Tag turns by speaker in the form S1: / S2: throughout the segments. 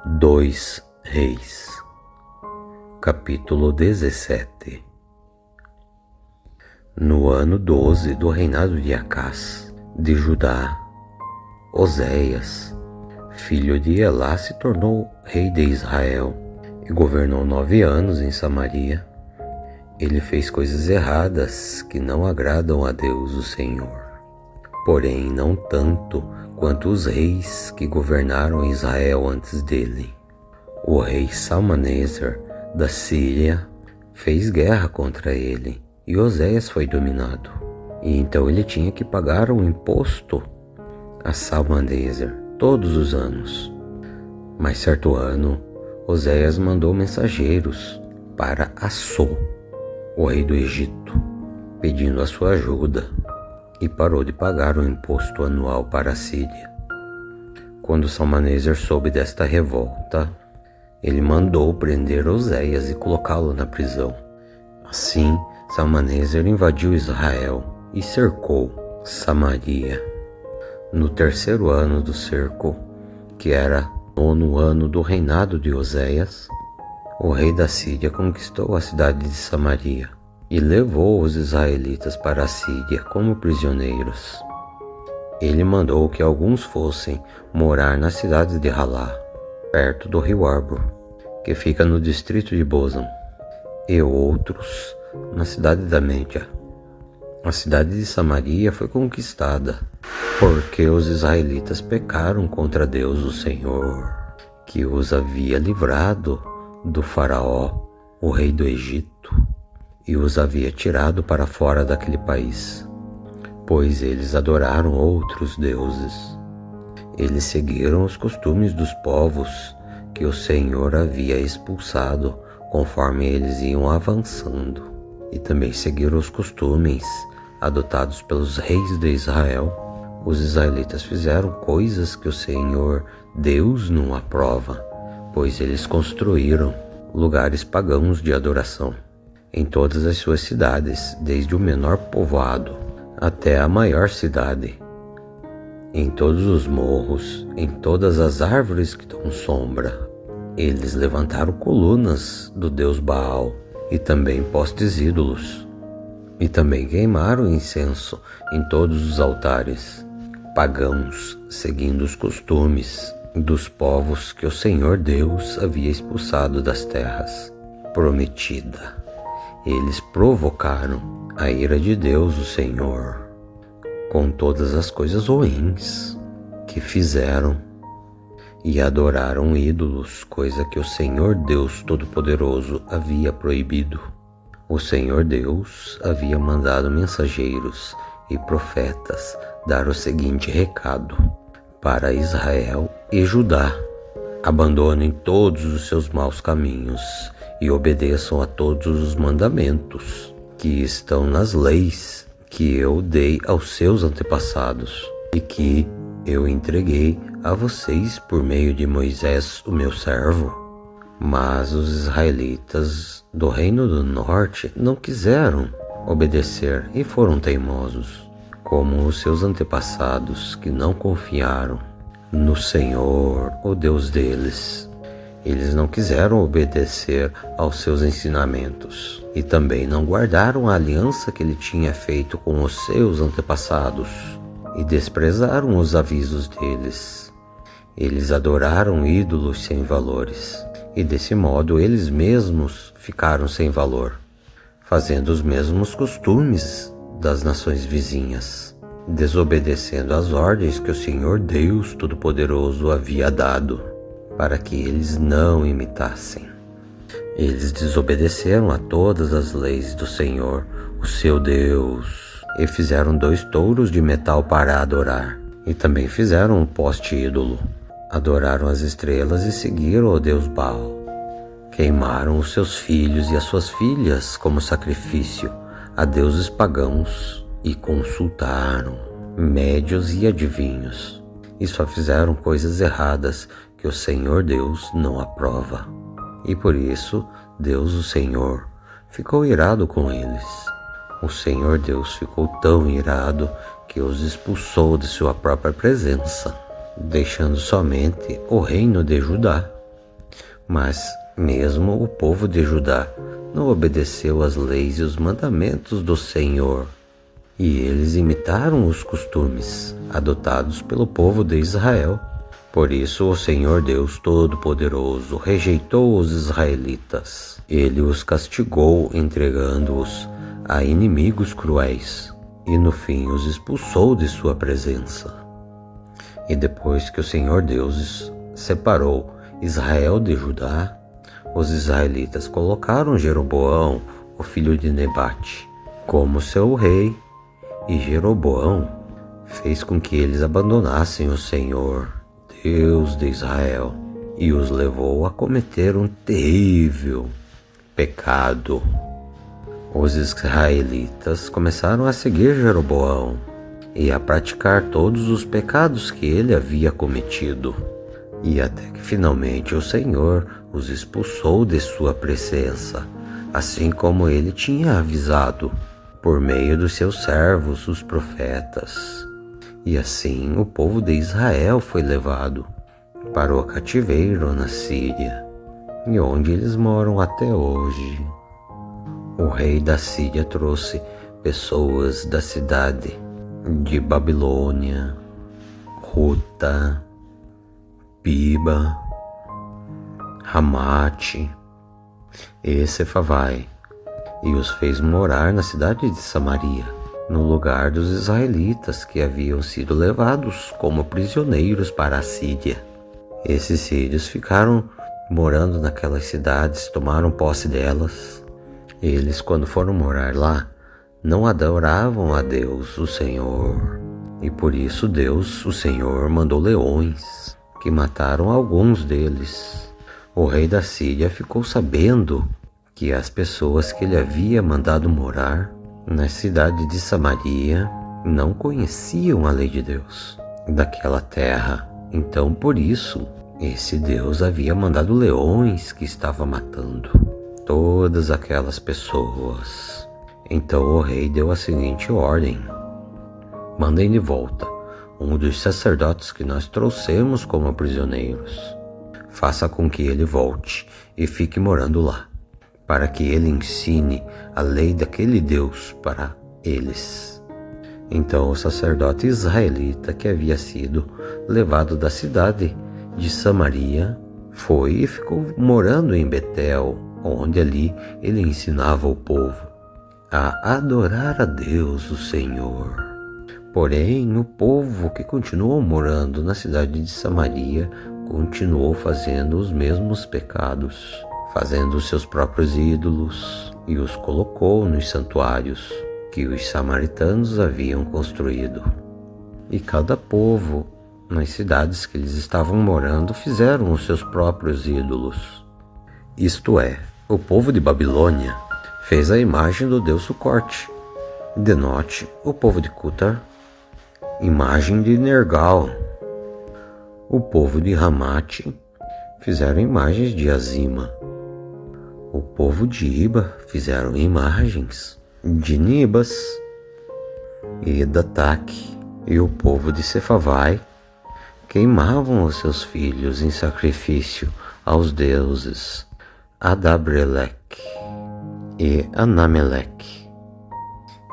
S1: 2 Reis, capítulo 17. No ano 12 do reinado de Acás, de Judá, Oséias, filho de Elá, se tornou rei de Israel e governou 9 anos em Samaria. Ele fez coisas erradas que não agradam a Deus, o Senhor, porém não tanto quanto os reis que governaram Israel antes dele. O rei Salmaneser da Síria fez guerra contra ele e Oséias foi dominado. E então ele tinha que pagar um imposto a Salmaneser todos os anos. Mas certo ano, Oséias mandou mensageiros para Assô, o rei do Egito, pedindo a sua ajuda, e parou de pagar o imposto anual para a Síria. Quando Salmaneser soube desta revolta, ele mandou prender Oséias e colocá-lo na prisão. Assim, Salmaneser invadiu Israel e cercou Samaria. No 3º ano do cerco, que era o 9º ano do reinado de Oséias, o rei da Síria conquistou a cidade de Samaria e levou os israelitas para a Síria como prisioneiros. Ele mandou que alguns fossem morar na cidade de Halá, perto do rio Arbor, que fica no distrito de Bozan, e outros na cidade da Média. A cidade de Samaria foi conquistada porque os israelitas pecaram contra Deus, o Senhor, que os havia livrado do faraó, o rei do Egito, e os havia tirado para fora daquele país, pois eles adoraram outros deuses. Eles seguiram os costumes dos povos que o Senhor havia expulsado conforme eles iam avançando, e também seguiram os costumes adotados pelos reis de Israel. Os israelitas fizeram coisas que o Senhor Deus não aprova, pois eles construíram lugares pagãos de adoração em todas as suas cidades, desde o menor povoado até a maior cidade. Em todos os morros, em todas as árvores que dão sombra, eles levantaram colunas do deus Baal e também postes ídolos. E também queimaram incenso em todos os altares pagãos, seguindo os costumes dos povos que o Senhor Deus havia expulsado das terras prometida. Eles provocaram a ira de Deus, o Senhor, com todas as coisas ruins que fizeram, e adoraram ídolos, coisa que o Senhor Deus Todo-Poderoso havia proibido. O Senhor Deus havia mandado mensageiros e profetas dar o seguinte recado para Israel e Judá: abandonem todos os seus maus caminhos e obedeçam a todos os mandamentos que estão nas leis que eu dei aos seus antepassados e que eu entreguei a vocês por meio de Moisés, o meu servo. Mas os israelitas do reino do norte não quiseram obedecer e foram teimosos, como os seus antepassados que não confiaram no Senhor, o Deus deles. Eles não quiseram obedecer aos seus ensinamentos e também não guardaram a aliança que ele tinha feito com os seus antepassados e desprezaram os avisos deles. Eles adoraram ídolos sem valores e desse modo eles mesmos ficaram sem valor, fazendo os mesmos costumes das nações vizinhas, desobedecendo às ordens que o Senhor Deus Todo-Poderoso havia dado para que eles não imitassem. Eles desobedeceram a todas as leis do Senhor, o seu Deus, e fizeram 2 touros de metal para adorar, e também fizeram um poste ídolo. Adoraram as estrelas e seguiram o deus Baal. Queimaram os seus filhos e as suas filhas como sacrifício a deuses pagãos e consultaram médios e adivinhos, e só fizeram coisas erradas que o Senhor Deus não aprova. E por isso Deus, o Senhor, ficou irado com eles. O Senhor Deus ficou tão irado que os expulsou de sua própria presença, deixando somente o reino de Judá Mas mesmo o povo de Judá não obedeceu às leis e os mandamentos do Senhor, e eles imitaram os costumes adotados pelo povo de Israel. Por isso o Senhor Deus Todo-Poderoso rejeitou os israelitas. Ele os castigou, entregando-os a inimigos cruéis, e no fim os expulsou de sua presença. E depois que o Senhor Deus separou Israel de Judá, os israelitas colocaram Jeroboão, o filho de Nebate, como seu rei, e Jeroboão fez com que eles abandonassem o Senhor, Deus de Israel, e os levou a cometer um terrível pecado. Os israelitas começaram a seguir Jeroboão e a praticar todos os pecados que ele havia cometido. E até que finalmente o Senhor os expulsou de sua presença, assim como ele tinha avisado, por meio dos seus servos, os profetas. E assim o povo de Israel foi levado para o cativeiro na Síria, e onde eles moram até hoje. O rei da Síria trouxe pessoas da cidade de Babilônia, Ruta, Piba, Ramate e Sefavai, e os fez morar na cidade de Samaria, no lugar dos israelitas que haviam sido levados como prisioneiros para a Síria. Esses sírios ficaram morando naquelas cidades, tomaram posse delas. Eles, quando foram morar lá, não adoravam a Deus, o Senhor, e por isso Deus, o Senhor, mandou leões, que mataram alguns deles. O rei da Síria ficou sabendo que as pessoas que ele havia mandado morar na cidade de Samaria não conheciam a lei de Deus daquela terra. Então, por isso, esse Deus havia mandado leões que estavam matando todas aquelas pessoas. Então o rei deu a seguinte ordem: mandem de volta um dos sacerdotes que nós trouxemos como prisioneiros. Faça com que ele volte e fique morando lá, para que ele ensine a lei daquele Deus para eles. Então o sacerdote israelita que havia sido levado da cidade de Samaria foi e ficou morando em Betel, onde ali ele ensinava o povo a adorar a Deus, o Senhor. Porém, o povo que continuou morando na cidade de Samaria continuou fazendo os mesmos pecados, fazendo os seus próprios ídolos, e os colocou nos santuários que os samaritanos haviam construído. E cada povo, nas cidades que eles estavam morando, fizeram os seus próprios ídolos. Isto é, o povo de Babilônia fez a imagem do deus Sucote. De Note, o povo de Cutar, imagem de Nergal. O povo de Ramate fizeram imagens de Azima. O povo de Iba fizeram imagens de Nibas e Datak. E o povo de Sefavai queimavam os seus filhos em sacrifício aos deuses Adabrelec e Anamelec.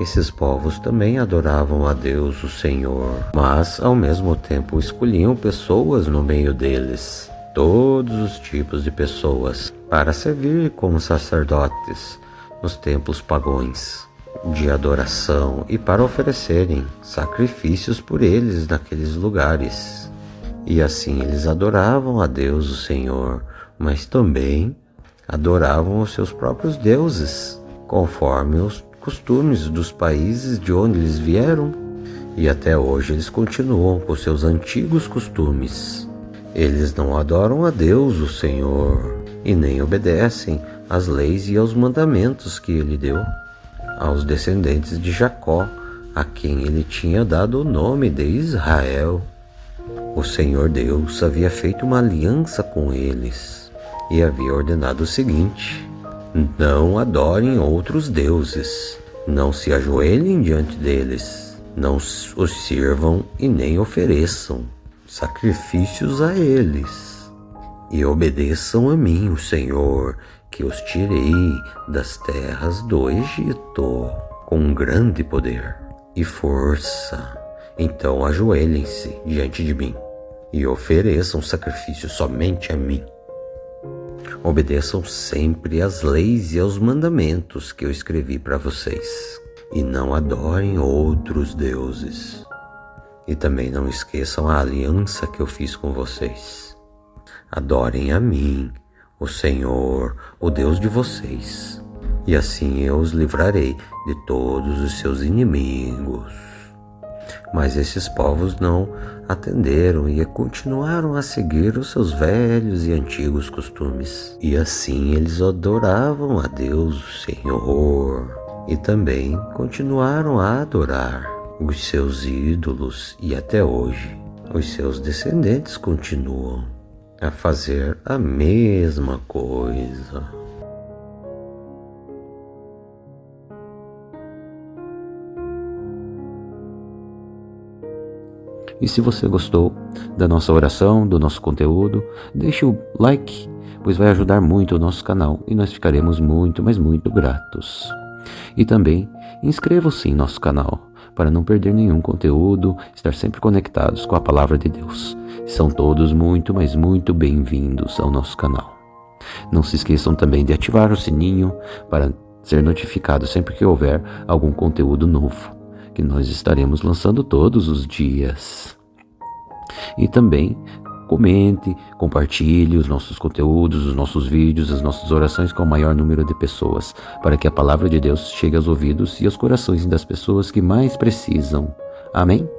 S1: Esses povos também adoravam a Deus, o Senhor, mas ao mesmo tempo escolhiam pessoas no meio deles, todos os tipos de pessoas, para servir como sacerdotes nos templos pagãos de adoração e para oferecerem sacrifícios por eles naqueles lugares. E assim eles adoravam a Deus, o Senhor, mas também adoravam os seus próprios deuses, conforme os costumes dos países de onde eles vieram. E até hoje eles continuam com seus antigos costumes. Eles não adoram a Deus, o Senhor, e nem obedecem às leis e aos mandamentos que ele deu aos descendentes de Jacó, a quem ele tinha dado o nome de Israel. O Senhor Deus havia feito uma aliança com eles e havia ordenado o seguinte: não adorem outros deuses, não se ajoelhem diante deles, não os sirvam e nem ofereçam sacrifícios a eles. e obedeçam a mim, o Senhor, que os tirei das terras do Egito com grande poder e força. Então ajoelhem-se diante de mim e ofereçam sacrifício somente a mim. Obedeçam sempre às leis e aos mandamentos que eu escrevi para vocês, e não adorem outros deuses. E também não esqueçam a aliança que eu fiz com vocês. Adorem a mim, o Senhor, o Deus de vocês, e assim eu os livrarei de todos os seus inimigos. Mas esses povos não atenderam e continuaram a seguir os seus velhos e antigos costumes. E assim eles adoravam a Deus, o Senhor, e também continuaram a adorar os seus ídolos, e até hoje os seus descendentes continuam a fazer a mesma coisa.
S2: E se você gostou da nossa oração, do nosso conteúdo, deixe o like, pois vai ajudar muito o nosso canal e nós ficaremos muito, mas muito gratos. E também inscrevam-se em nosso canal para não perder nenhum conteúdo, estar sempre conectados com a Palavra de Deus. São todos muito, mas muito bem-vindos ao nosso canal. Não se esqueçam também de ativar o sininho para ser notificado sempre que houver algum conteúdo novo, que nós estaremos lançando todos os dias. E também comente, compartilhe os nossos conteúdos, os nossos vídeos, as nossas orações com o maior número de pessoas, para que a palavra de Deus chegue aos ouvidos e aos corações das pessoas que mais precisam. Amém?